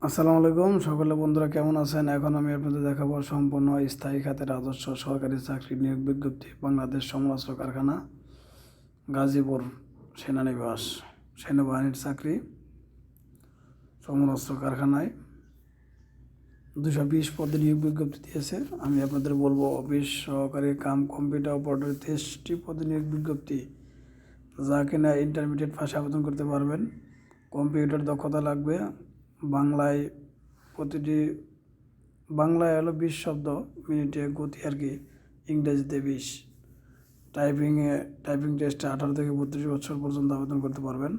আসসালামু আলাইকুম সকলে বন্ধুরা কেমন আছেন। এখন আমি আপনাদের দেখাবো সম্পূর্ণ স্থায়ী খাতে রাজস্ব সরকারি চাকরি নিয়োগ বিজ্ঞপ্তি। বাংলাদেশ সমরাস্ত্র কারখানা, গাজীপুর সেনানিবাস, সেনাবাহিনীর চাকরি। সমরাস্ত্র কারখানায় 220 পদে নিয়োগ বিজ্ঞপ্তি দিয়েছে। আমি আপনাদের বলবো অফিস সহকারী কাম কম্পিউটার অপারেটর 23টি পদে নিয়োগ বিজ্ঞপ্তি, যা কিনা ইন্টারমিডিয়েট পাশে আবেদন করতে পারবেন। কম্পিউটার দক্ষতা লাগবে। বাংলায় হলো 20 শব্দ মিনিটে গতি আর কি, ইংরেজিতে 20। টাইপিং টেস্টে 18 থেকে 32 বছর পর্যন্ত আবেদন করতে পারবেন।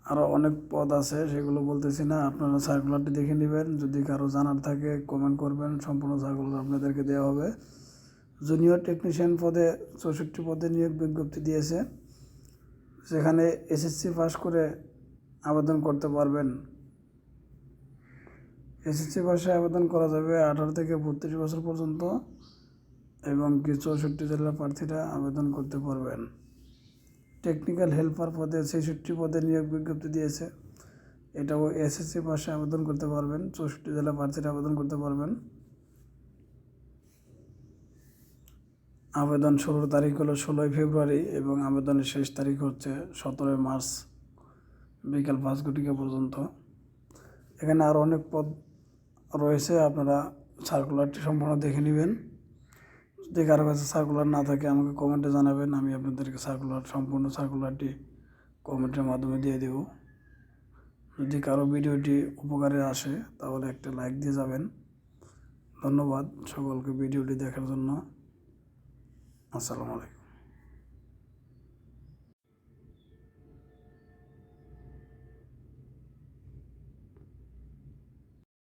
আরও অনেক পদ আছে, সেগুলো বলতেছি না, আপনারা সার্কুলারটি দেখে নেবেন। যদি কারো জানার থাকে কমেন্ট করবেন, সম্পূর্ণ সার্কুলার আপনাদেরকে দেওয়া হবে। জুনিয়র টেকনিশিয়ান পদে 64 পদে নিয়োগ বিজ্ঞপ্তি দিয়েছে, সেখানে এসএসসি পাস করে আবেদন করতে পারবেন। এসএসসি পাশে আবেদন করা যাবে 18 থেকে 32 বছর পর্যন্ত, এবং কি 64 জেলার প্রার্থীরা আবেদন করতে পারবেন। টেকনিক্যাল হেল্পার পদে 66 পদে নিয়োগ বিজ্ঞপ্তি দিয়েছে, এটাও এসএসসি পাশে আবেদন করতে পারবেন। 64 জেলার প্রার্থীরা আবেদন করতে পারবেন। আবেদন শুরুর তারিখ হলো 16 ফেব্রুয়ারি এবং আবেদনের শেষ তারিখ হচ্ছে 17 মার্চ বিকাল 5 ঘটিকা পর্যন্ত। এখানে আরও অনেক পদ রয়েছে, আপনারা সার্কুলারটি সম্পূর্ণ দেখে নেবেন। যদি কারো কাছে সার্কুলার না থাকে আমাকে কমেন্টে জানাবেন, আমি আপনাদেরকে সম্পূর্ণ সার্কুলারটি কমেন্টের মাধ্যমে দিয়ে দেব। যদি কারো ভিডিওটি উপকারে আসে তাহলে একটা লাইক দিয়ে যাবেন। ধন্যবাদ সকলকে ভিডিওটি দেখার জন্য। আসসালামু আলাইকুম।